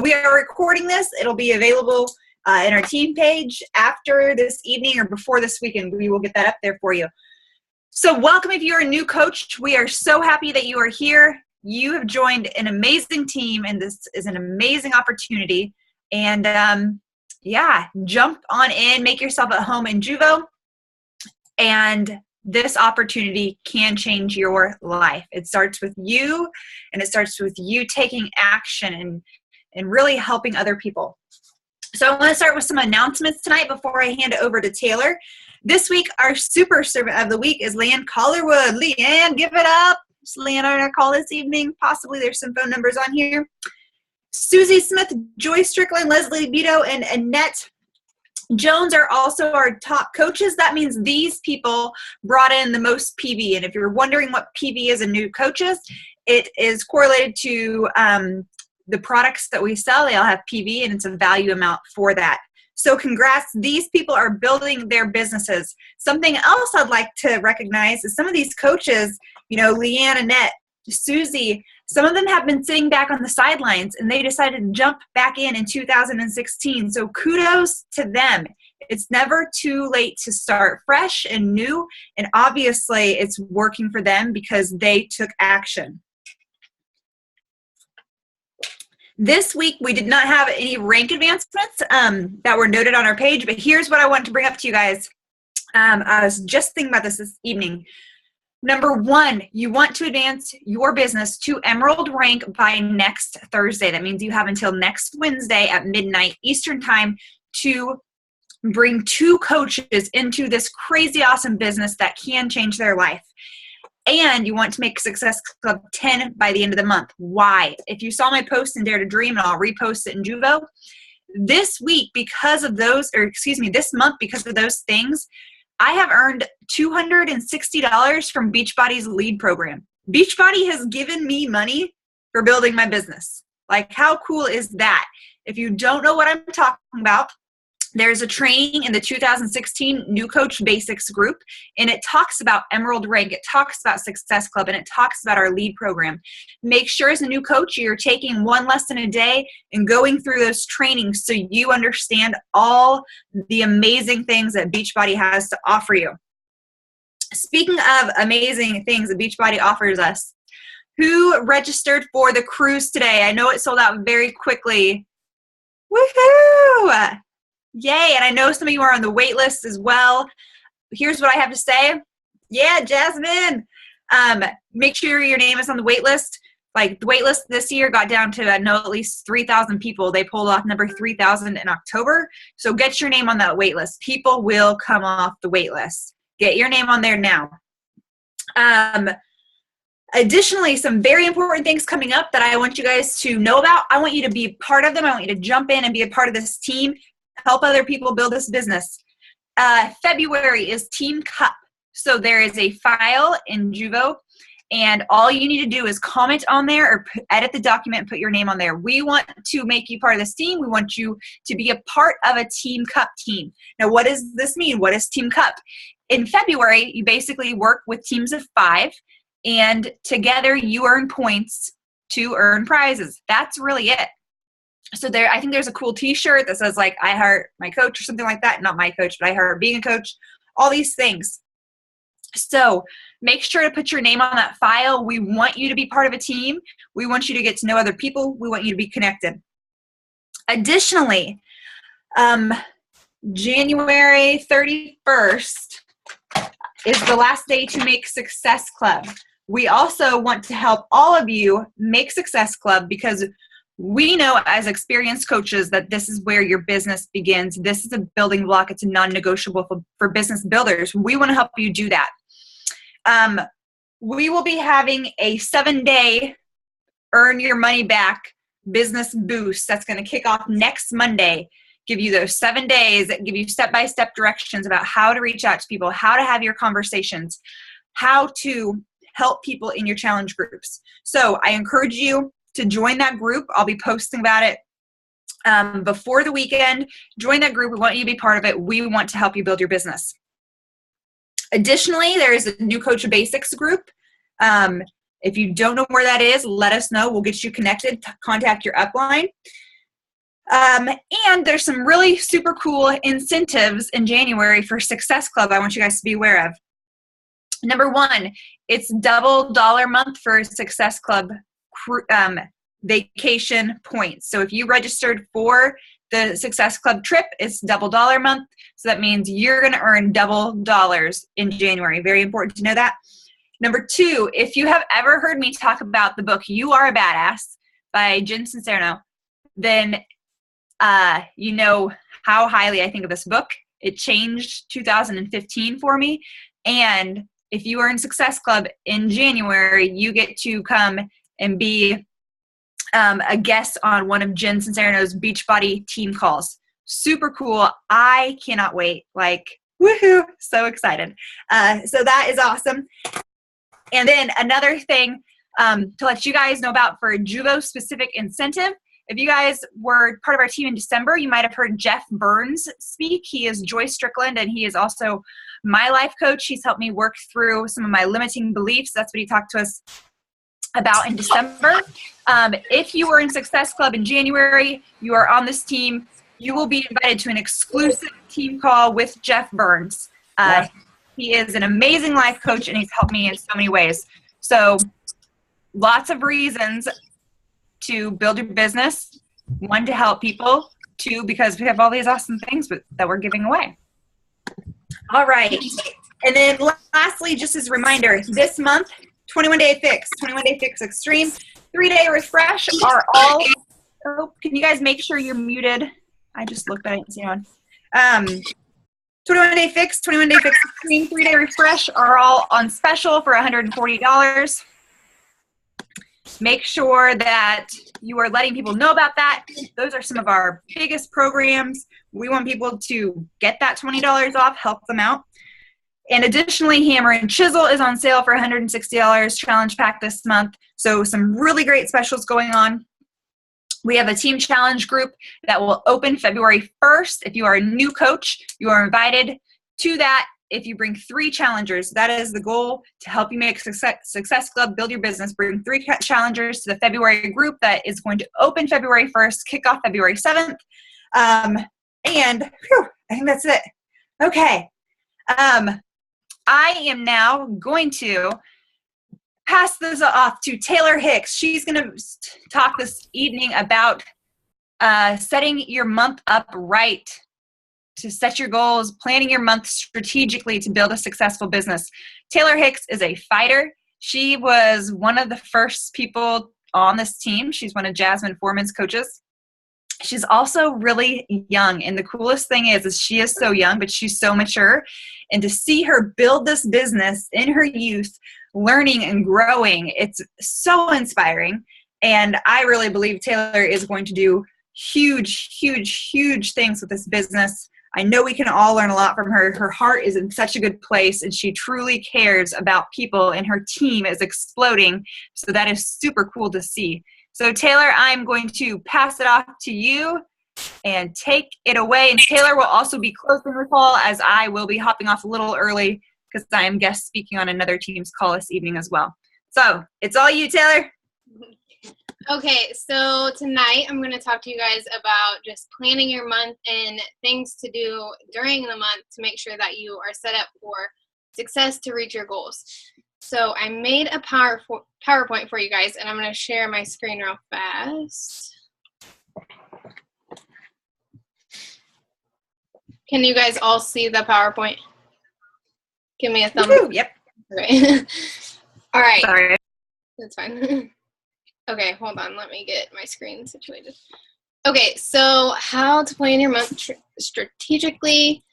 we are recording this. It'll be available in our team page after this evening or before this weekend. We will get that up there for you. So welcome if you're a new coach. We are so happy that you are here. You have joined an amazing team, and this is an amazing opportunity. And yeah, jump on in, make yourself at home in Juvo, and this opportunity can change your life. It starts with you, and it starts with you taking action and really helping other people. So I want to start with some announcements tonight before I hand it over to Taylor. This week, our super servant of the week is Leanne Collarwood. Leanne, give it up. It's Leanne on our call this evening. Possibly there's some phone numbers on here. Susie Smith, Joy Strickland, Leslie Beto, and Annette Jones are also our top coaches. That means these people brought in the most PV. And if you're wondering what PV is in new coaches, it is correlated to the products that we sell. They all have PV, and it's a value amount for that. So congrats. These people are building their businesses. Something else I'd like to recognize is some of these coaches, you know, Leanne, Annette, Susie, some of them have been sitting back on the sidelines, and they decided to jump back in 2016. So kudos to them. It's never too late to start fresh and new, and obviously it's working for them because they took action. This week, we did not have any rank advancements that were noted on our page, but here's what I want to bring up to you guys. I was just thinking about this evening. Number one, you want to advance your business to Emerald rank by next Thursday. That means you have until next Wednesday at midnight Eastern time to bring 2 coaches into this crazy awesome business that can change their life. And you want to make Success Club 10 by the end of the month. Why? If you saw my post in Dare to Dream, and I'll repost it in Juvo, this week because of those, or excuse me, this month because of those things, I have earned $260 from Beachbody's lead program. Beachbody has given me money for building my business. Like, how cool is that? If you don't know what I'm talking about, there's a training in the 2016 New Coach Basics group, and it talks about Emerald Rank, it talks about Success Club, and it talks about our lead program. Make sure as a new coach you're taking 1 lesson a day and going through those trainings so you understand all the amazing things that Beachbody has to offer you. Speaking of amazing things that Beachbody offers us, who registered for the cruise today? I know it sold out very quickly. Woohoo! Yay, and I know some of you are on the wait list as well. Here's what I have to say. Yeah, Jasmine. Make sure your name is on the wait list. Like, the wait list this year got down to, I know, at least 3,000 people. They pulled off number 3,000 in October. So get your name on that wait list. People will come off the wait list. Get your name on there now. Additionally, some very important things coming up that I want you guys to know about. I want you to be part of them. I want you to jump in and be a part of this team. Help other people build this business. February is Team Cup. So there is a file in Juvo, and all you need to do is comment on there or edit the document and put your name on there. We want to make you part of this team. We want you to be a part of a Team Cup team. Now, what does this mean? What is Team Cup? In February, you basically work with teams of 5, and together you earn points to earn prizes. That's really it. So there, I think there's a cool t-shirt that says, like, I heart my coach or something like that. Not my coach, but I heart being a coach. All these things. So make sure to put your name on that file. We want you to be part of a team. We want you to get to know other people. We want you to be connected. Additionally, January 31st is the last day to make Success Club. We also want to help all of you make Success Club because we know as experienced coaches that this is where your business begins. This is a building block. It's a non-negotiable for business builders. We want to help you do that. We will be having a 7-day earn your money back business boost that's going to kick off next Monday. Give you those 7 days that give you step-by-step directions about how to reach out to people, how to have your conversations, how to help people in your challenge groups. So I encourage you to join that group. I'll be posting about it before the weekend. Join that group. We want you to be part of it. We want to help you build your business. Additionally, there is a New Coach Basics group. If you don't know where that is, let us know. We'll get you connected. Contact your upline. And there's some really super cool incentives in January for Success Club I want you guys to be aware of. Number one, it's double dollar month for Success Club vacation points. So if you registered for the Success Club trip, it's double dollar month. So that means you're going to earn double dollars in January. Very important to know that. Number two, if you have ever heard me talk about the book You Are a Badass by Jen Sincero, then you know how highly I think of this book. It changed 2015 for me. And if you are in Success Club in January, you get to come and be a guest on one of Jen Sincero's Beachbody team calls. Super cool. I cannot wait. Like, woohoo, so excited. So that is awesome. And then another thing to let you guys know about for a Juvo specific incentive, if you guys were part of our team in December, you might have heard Jeff Burns speak. He is Joyce Strickland, and he is also my life coach. He's helped me work through some of my limiting beliefs. That's what he talked to us about in December. If you were in Success Club in January, you are on this team, you will be invited to an exclusive team call with Jeff Burns. He is an amazing life coach, and he's helped me in so many ways. So lots of reasons to build your business. One, to help people. Two, because we have all these awesome things that we're giving away. All right. And then lastly, just as a reminder, this month, 21-Day Fix, 21-Day Fix Extreme, 3-Day Refresh are all, can you guys make sure you're muted? I just looked at it and see on. 21-Day Fix, 21-Day Fix Extreme, 3-Day Refresh are all on special for $140. Make sure that you are letting people know about that. Those are some of our biggest programs. We want people to get that $20 off, help them out. And additionally, Hammer and Chisel is on sale for $160 challenge pack this month. So some really great specials going on. We have a team challenge group that will open February 1st. If you are a new coach, you are invited to that. If you bring 3 challengers, that is the goal, to help you make Success Club, build your business. Bring 3 challengers to the February group that is going to open February 1st, kick off February 7th. And I think that's it. Okay. I am now going to pass this off to Taylor Hicks. She's going to talk this evening about setting your month up right, to set your goals, planning your month strategically to build a successful business. Taylor Hicks is a fighter. She was one of the first people on this team. She's one of Jasmine Foreman's coaches. She's also really young, and the coolest thing is she is so young, but she's so mature. And to see her build this business in her youth, learning and growing, it's so inspiring. And I really believe Taylor is going to do huge, huge, huge things with this business. I know we can all learn a lot from her. Her heart is in such a good place, and she truly cares about people, and her team is exploding. So that is super cool to see. So Taylor, I'm going to pass it off to you and take it away. And Taylor will also be closing the call, as I will be hopping off a little early because I am guest speaking on another team's call this evening as well. So it's all you, Taylor. Okay, so tonight I'm going to talk to you guys about just planning your month and things to do during the month to make sure that you are set up for success to reach your goals. So I made a PowerPoint for you guys, and I'm going to share my screen real fast. Can you guys all see the PowerPoint? Give me a thumbs up. Yep. Okay. All right. Sorry. That's fine. Okay, hold on. Let me get my screen situated. Okay, so how to plan your month strategically.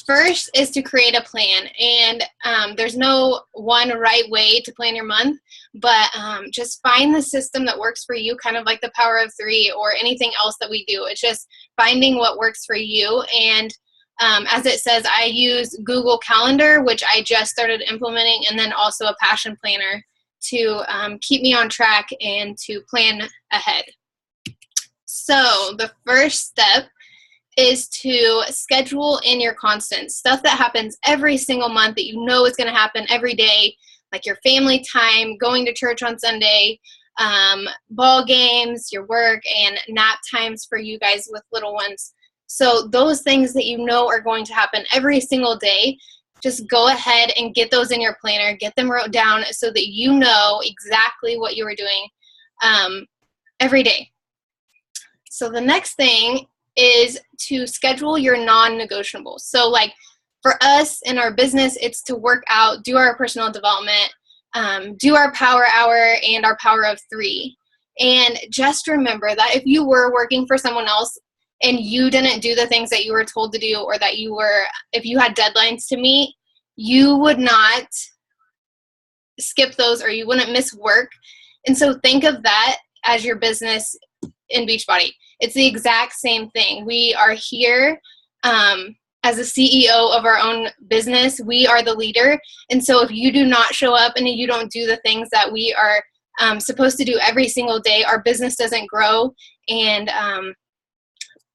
First is to create a plan. And there's no one right way to plan your month, but just find the system that works for you, kind of like the Power of 3 or anything else that we do. It's just finding what works for you. And as it says, I use Google Calendar, which I just started implementing, and then also a Passion Planner to keep me on track and to plan ahead. So the first step is to schedule in your constant stuff that happens every single month that you know is going to happen every day, like your family time, going to church on Sunday, ball games, your work, and nap times for you guys with little ones. So those things that you know are going to happen every single day, just go ahead and get those in your planner, get them wrote down so that you know exactly what you are doing every day. So the next thing is to schedule your non-negotiables. So like for us in our business, it's to work out, do our personal development, do our power hour and our power of 3. And just remember that if you were working for someone else and you didn't do the things that you were told to do, or that if you had deadlines to meet, you would not skip those, or you wouldn't miss work. And so think of that as your business in Beachbody. It's the exact same thing. We are here as a CEO of our own business. We are the leader. And so if you do not show up and you don't do the things that we are supposed to do every single day, our business doesn't grow, and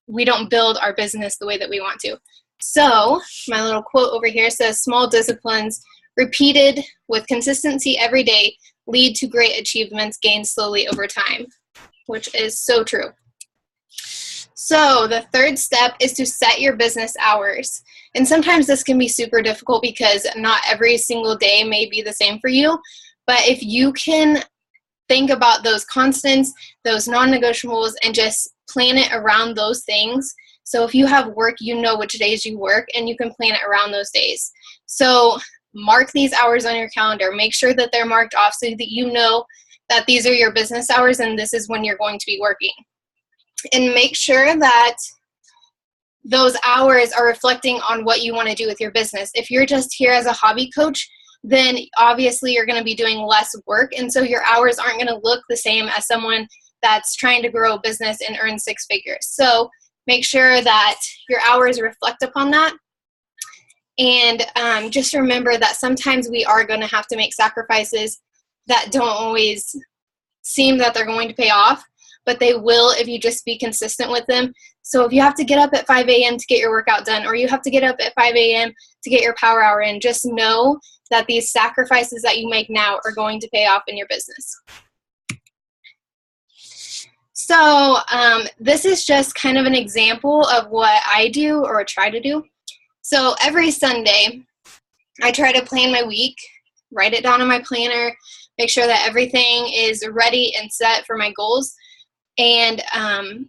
we don't build our business the way that we want to. So my little quote over here says, small disciplines repeated with consistency every day lead to great achievements gained slowly over time, which is so true. So the third step is to set your business hours. And sometimes this can be super difficult because not every single day may be the same for you. But if you can think about those constants, those non-negotiables, and just plan it around those things. So if you have work, you know which days you work, and you can plan it around those days. So mark these hours on your calendar. Make sure that they're marked off so that you know that these are your business hours and this is when you're going to be working. And make sure that those hours are reflecting on what you want to do with your business. If you're just here as a hobby coach, then obviously you're going to be doing less work, and so your hours aren't going to look the same as someone that's trying to grow a business and earn 6 figures. So make sure that your hours reflect upon that. And just remember that sometimes we are going to have to make sacrifices that don't always seem that they're going to pay off, but they will if you just be consistent with them. So if you have to get up at 5 a.m. to get your workout done, or you have to get up at 5 a.m. to get your power hour in, just know that these sacrifices that you make now are going to pay off in your business. So this is just kind of an example of what I do or try to do. So every Sunday, I try to plan my week, write it down on my planner, make sure that everything is ready and set for my goals. And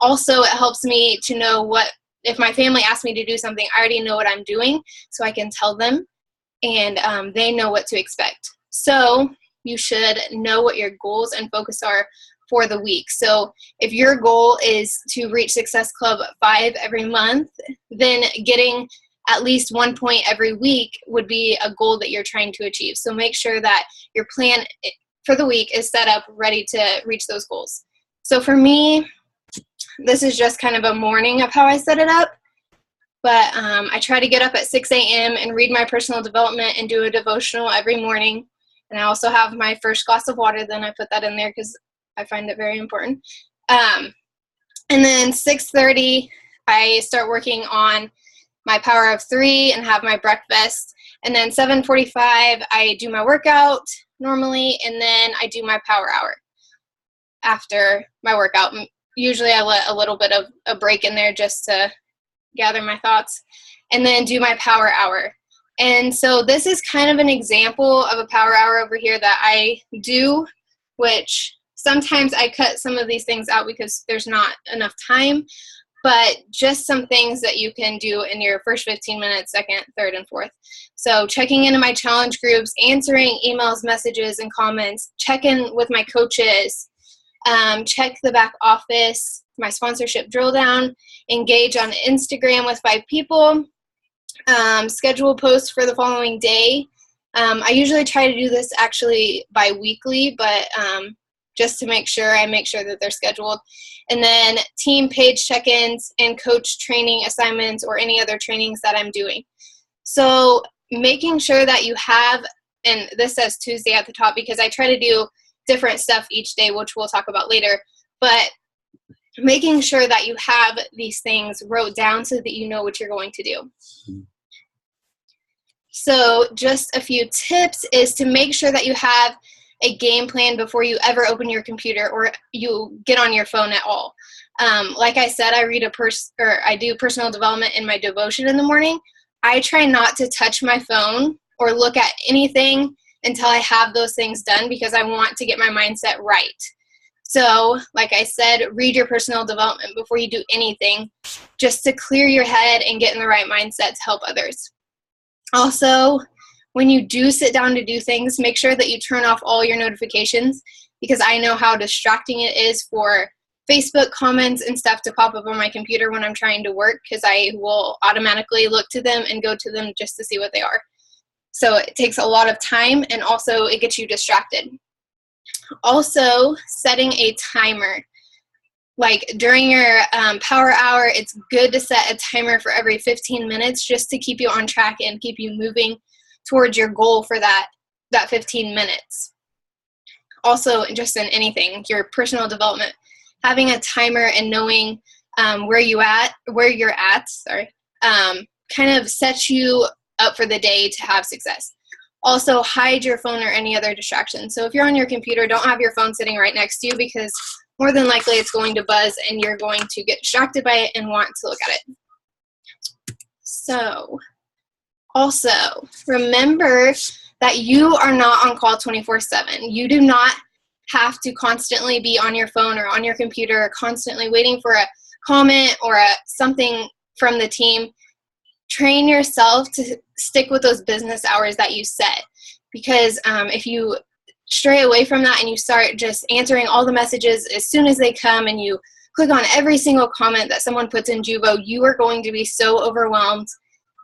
also it helps me to know what, if my family asks me to do something, I already know what I'm doing, so I can tell them, and they know what to expect. So you should know what your goals and focus are for the week. So if your goal is to reach Success Club 5 every month, then getting at least 1 point every week would be a goal that you're trying to achieve. So make sure that your plan for the week is set up ready to reach those goals. So for me, this is just kind of a morning of how I set it up. But I try to get up at 6 a.m. and read my personal development and do a devotional every morning. And I also have my first glass of water. Then I put that in there because I find it very important. And then 6:30, I start working on my power of 3 and have my breakfast. And then 7:45, I do my workout normally, and then I do my power hour after my workout. Usually I let a little bit of a break in there just to gather my thoughts, and then do my power hour. And so this is kind of an example of a power hour over here that I do, which sometimes I cut some of these things out because there's not enough time, but just some things that you can do in your first 15 minutes, second, third, and fourth. So checking into my challenge groups, answering emails, messages, and comments, check in with my coaches, check the back office, my sponsorship drill down, engage on Instagram with 5 people, schedule posts for the following day. I usually try to do this actually bi-weekly, but just to make sure that they're scheduled. And then team page check-ins and coach training assignments or any other trainings that I'm doing. So making sure that you have, and this says Tuesday at the top because I try to do different stuff each day, which we'll talk about later, but making sure that you have these things wrote down so that you know what you're going to do. So just a few tips is to make sure that you have a game plan before you ever open your computer or you get on your phone at all. Like I said, I do personal development in my devotion in the morning. I try not to touch my phone or look at anything until I have those things done because I want to get my mindset right. So, like I said, read your personal development before you do anything, just to clear your head and get in the right mindset to help others. Also, when you do sit down to do things, make sure that you turn off all your notifications, because I know how distracting it is for Facebook comments and stuff to pop up on my computer when I'm trying to work, because I will automatically look to them and go to them just to see what they are. So it takes a lot of time, and also it gets you distracted. Also, setting a timer. Like during your power hour, it's good to set a timer for every 15 minutes just to keep you on track and keep you moving towards your goal for that 15 minutes. Also, just in anything, your personal development, having a timer and knowing where you're at, kind of sets you up for the day to have success. Also, hide your phone or any other distraction. So if you're on your computer, don't have your phone sitting right next to you, because more than likely it's going to buzz and you're going to get distracted by it and want to look at it. So, also, remember that you are not on call 24/7. You do not have to constantly be on your phone or on your computer, constantly waiting for a comment or something from the team. Train yourself to stick with those business hours that you set, because if you stray away from that and you start just answering all the messages as soon as they come and you click on every single comment that someone puts in Juvo, you are going to be so overwhelmed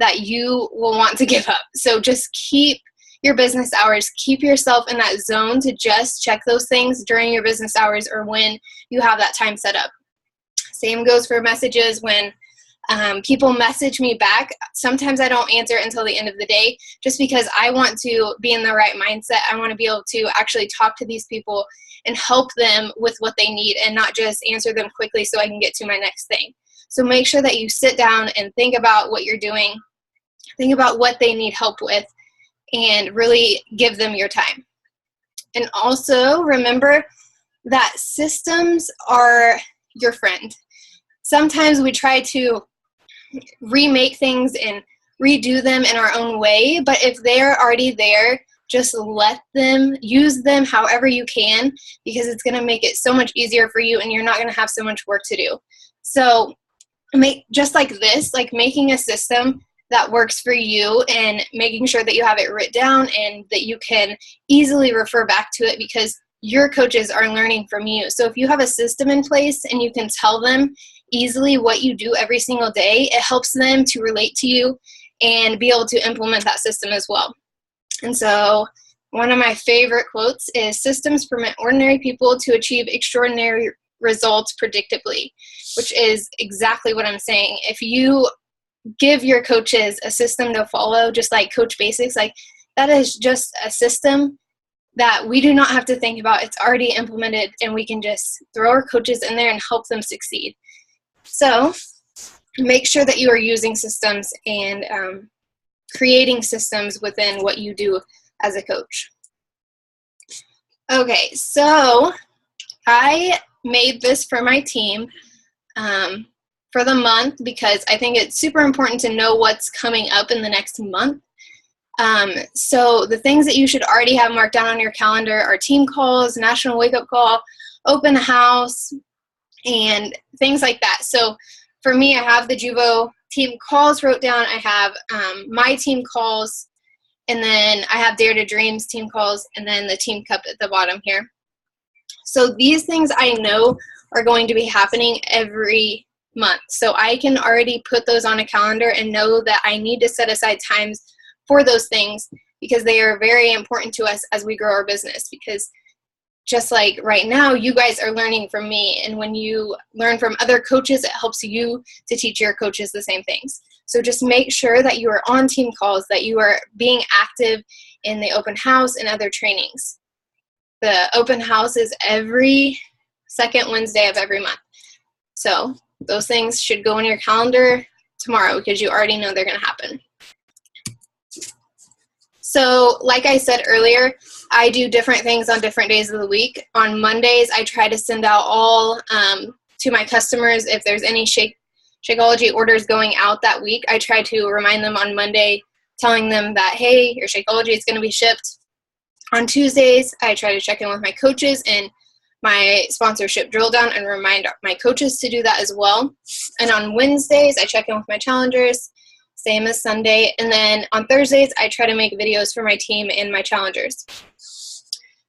that you will want to give up. So just keep your business hours, keep yourself in that zone to just check those things during your business hours or when you have that time set up. Same goes for messages. When people message me back, sometimes I don't answer until the end of the day, just because I want to be in the right mindset. I want to be able to actually talk to these people and help them with what they need, and not just answer them quickly so I can get to my next thing. So make sure that you sit down and think about what you're doing, think about what they need help with, and really give them your time. And also remember that systems are your friend. Sometimes we try to remake things and redo them in our own way, but if they're already there, just let them, use them however you can, because it's going to make it so much easier for you and you're not going to have so much work to do. So just like this, like making a system that works for you and making sure that you have it written down and that you can easily refer back to it, because your coaches are learning from you. So if you have a system in place and you can tell them easily what you do every single day, it helps them to relate to you and be able to implement that system as well. And so one of my favorite quotes is, "Systems permit ordinary people to achieve extraordinary results predictably," which is exactly what I'm saying. If you give your coaches a system to follow, just like Coach Basics, like that is just a system that we do not have to think about. It's already implemented, and we can just throw our coaches in there and help them succeed. So make sure that you are using systems and creating systems within what you do as a coach. Okay, so I made this for my team for the month, because I think it's super important to know what's coming up in the next month. So the things that you should already have marked down on your calendar are team calls, national wake-up call, open house, and things like that. So for me, I have the Juvo team calls wrote down. I have my team calls, and then I have Dare to Dreams team calls, and then the team cup at the bottom here. So these things I know are going to be happening every month. So I can already put those on a calendar and know that I need to set aside times for those things, because they are very important to us as we grow our business. Because just like right now, you guys are learning from me, and when you learn from other coaches, it helps you to teach your coaches the same things. So just make sure that you are on team calls, that you are being active in the open house and other trainings. The open house is every second Wednesday of every month. So those things should go on your calendar tomorrow, because you already know they're going to happen. So like I said earlier, I do different things on different days of the week. On Mondays, I try to send out all to my customers. If there's any Shakeology orders going out that week, I try to remind them on Monday, telling them that, hey, your Shakeology is going to be shipped. On Tuesdays, I try to check in with my coaches and my sponsorship drill down and remind my coaches to do that as well. And on Wednesdays, I check in with my challengers, same as Sunday. And then on Thursdays, I try to make videos for my team and my challengers.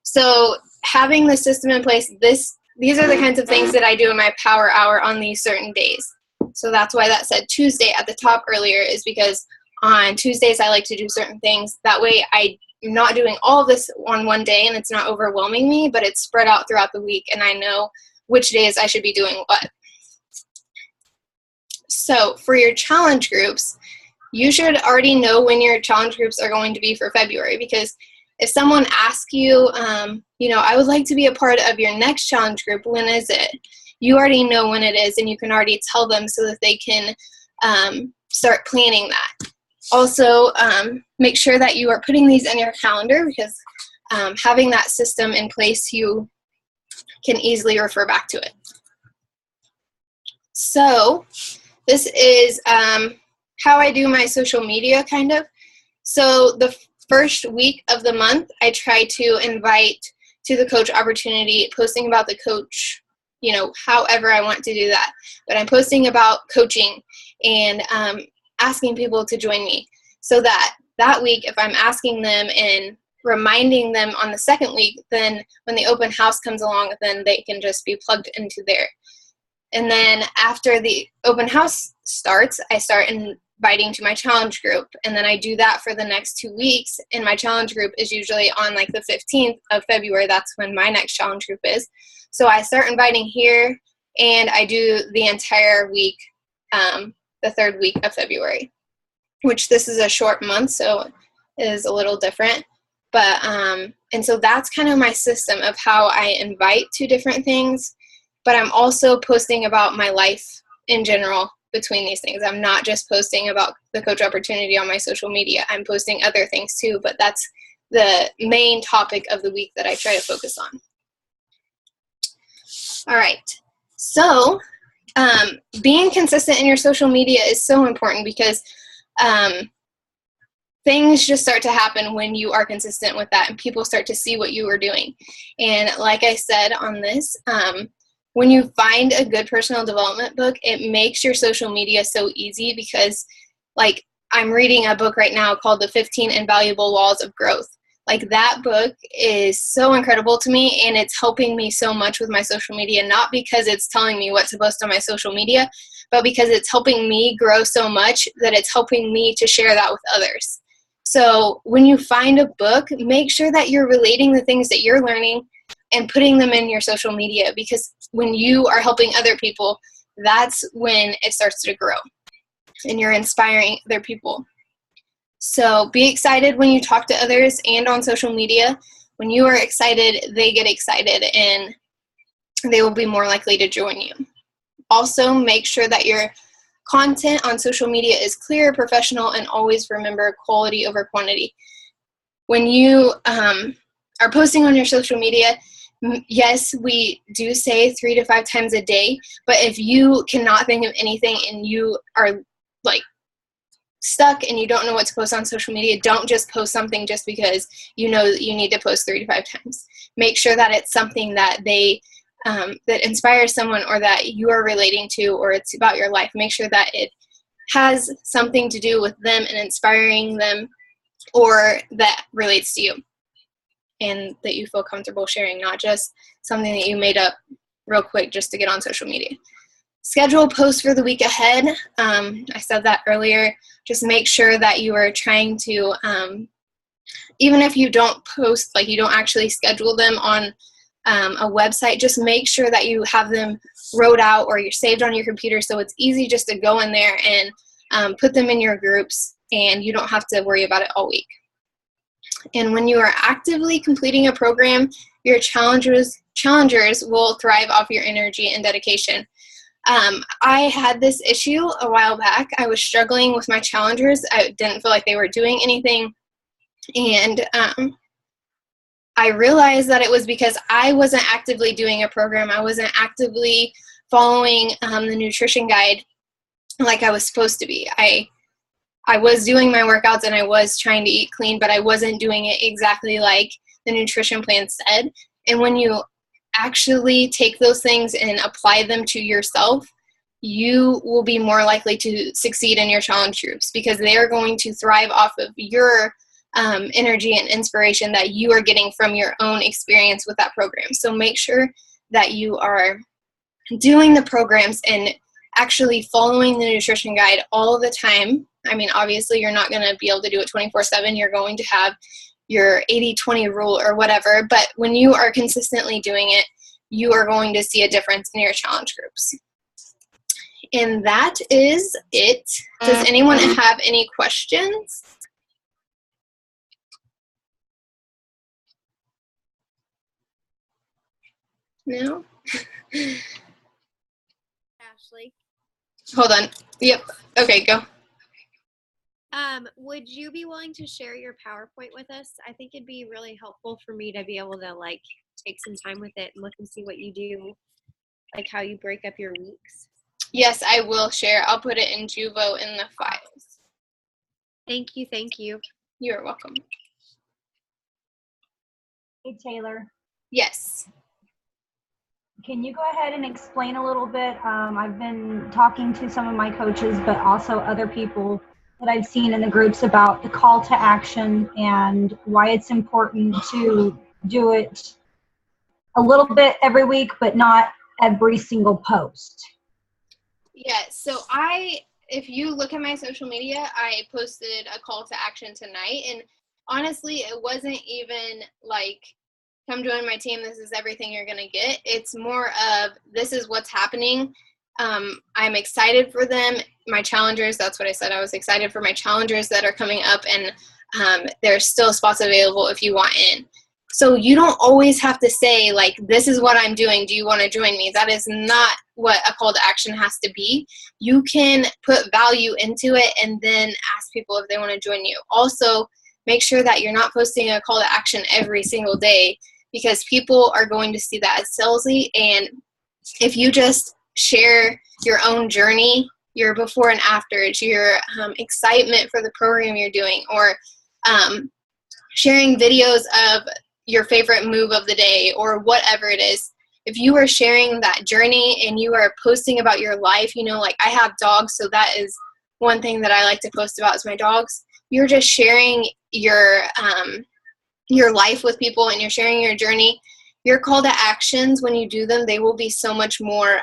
So having the system in place, these are the kinds of things that I do in my power hour on these certain days. So that's why that said Tuesday at the top earlier, is because on Tuesdays, I like to do certain things. That way I'm not doing all of this on one day and it's not overwhelming me, but it's spread out throughout the week and I know which days I should be doing what. So for your challenge groups, you should already know when your challenge groups are going to be for February, because if someone asks you, I would like to be a part of your next challenge group, when is it? You already know when it is and you can already tell them so that they can start planning that. Also, make sure that you are putting these in your calendar, because having that system in place, you can easily refer back to it. So this is how I do my social media, kind of. So the first week of the month, I try to invite to the coach opportunity, posting about the coach, however I want to do that. But I'm posting about coaching and asking people to join me, so that week, if I'm asking them and reminding them on the second week, then when the open house comes along, then they can just be plugged into there. And then after the open house starts, I start inviting to my challenge group, and then I do that for the next 2 weeks. And my challenge group is usually on like the 15th of February. That's when my next challenge group is. So I start inviting here, and I do the entire week, the third week of February, which this is a short month, so it is a little different. But and so that's kind of my system of how I invite to different things. But I'm also posting about my life in general between these things. I'm not just posting about the coach opportunity on my social media. I'm posting other things too, but that's the main topic of the week that I try to focus on. All right. So being consistent in your social media is so important, because things just start to happen when you are consistent with that and people start to see what you are doing. And like I said on this, when you find a good personal development book, it makes your social media so easy, because like I'm reading a book right now called The 15 Invaluable Laws of Growth. Like that book is so incredible to me, and it's helping me so much with my social media, not because it's telling me what to post on my social media, but because it's helping me grow so much that it's helping me to share that with others. So when you find a book, make sure that you're relating the things that you're learning and putting them in your social media, because when you are helping other people, that's when it starts to grow and you're inspiring other people. So be excited when you talk to others and on social media. When you are excited, they get excited and they will be more likely to join you. Also, make sure that your content on social media is clear, professional, and always remember quality over quantity. When you are posting on your social media, yes, we do say 3 to 5 times a day, but if you cannot think of anything and you are like stuck and you don't know what to post on social media, don't just post something just because you know that you need to post 3 to 5 times. Make sure that it's something that that inspires someone, or that you are relating to, or it's about your life. Make sure that it has something to do with them and inspiring them, or that relates to you and that you feel comfortable sharing, not just something that you made up real quick just to get on social media. Schedule posts for the week ahead. I said that earlier. Just make sure that you are trying to, even if you don't post, like you don't actually schedule them on a website, just make sure that you have them wrote out or you're saved on your computer, so it's easy just to go in there and put them in your groups, and you don't have to worry about it all week. And when you are actively completing a program, your challengers will thrive off your energy and dedication. I had this issue a while back. I was struggling with my challengers. I didn't feel like they were doing anything. And I realized that it was because I wasn't actively doing a program. I wasn't actively following the nutrition guide like I was supposed to be. I was doing my workouts and I was trying to eat clean, but I wasn't doing it exactly like the nutrition plan said. And when you actually take those things and apply them to yourself, you will be more likely to succeed in your challenge groups, because they are going to thrive off of your energy and inspiration that you are getting from your own experience with that program. So make sure that you are doing the programs and actually following the nutrition guide all of the time. I mean, obviously you're not going to be able to do it 24/7. You're going to have your 80-20 rule or whatever, but when you are consistently doing it, you are going to see a difference in your challenge groups. And that is it. Does anyone have any questions? No? Ashley, Hold on. Yep. Okay, go. would you be willing to share your PowerPoint with us? I think it'd be really helpful for me to be able to like take some time with it and look and see what you do, like how you break up your weeks. Yes, I will share. I'll put it in Juvo in the files. Thank you. Thank you. You're welcome. Hey, Taylor, Yes. can you go ahead and explain a little bit? I've been talking to some of my coaches, but also other people that I've seen in the groups about the call to action and why it's important to do it a little bit every week, but not every single post. Yeah, so if you look at my social media, I posted a call to action tonight, and honestly, it wasn't even like, come join my team, this is everything you're gonna get. It's more of, this is what's happening. I'm excited for them, my challengers. That's what I said. I was excited for my challengers that are coming up, and there's still spots available if you want in. So you don't always have to say, like, this is what I'm doing, do you want to join me? That is not what a call to action has to be. You can put value into it and then ask people if they want to join you. Also, make sure that you're not posting a call to action every single day, because people are going to see that as salesy. And if you just share your own journey, your before and afters, your excitement for the program you're doing, or sharing videos of your favorite move of the day, or whatever it is, if you are sharing that journey and you are posting about your life, you know, like I have dogs, so that is one thing that I like to post about is my dogs. You're just sharing your life with people, and you're sharing your journey. Your call to actions, when you do them, they will be so much more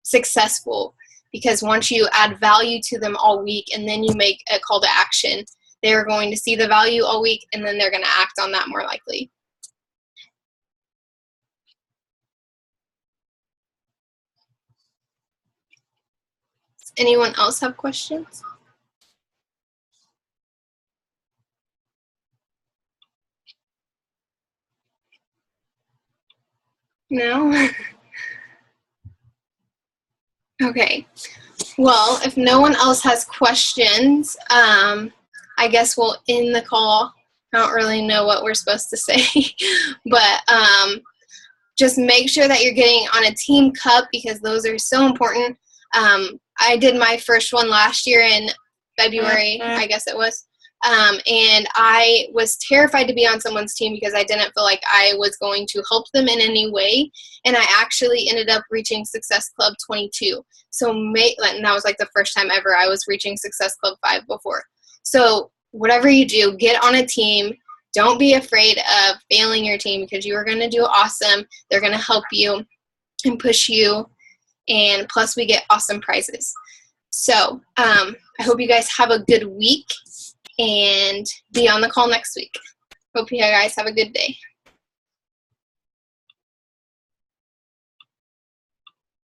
successful, because once you add value to them all week and then you make a call to action, they're going to see the value all week, and then they're going to act on that more likely. Does anyone else have questions? No? Okay. Well, if no one else has questions, I guess we'll end the call. I don't really know what we're supposed to say, but just make sure that you're getting on a team cup, because those are so important. I did my first one last year in February, I guess it was. And I was terrified to be on someone's team because I didn't feel like I was going to help them in any way. And I actually ended up reaching Success Club 22. So and that was like the first time ever I was reaching Success Club 5 before. So whatever you do, get on a team. Don't be afraid of failing your team, because you are going to do awesome. They're going to help you and push you. And plus we get awesome prizes. So I hope you guys have a good week, and be on the call next week. Hope you guys have a good day.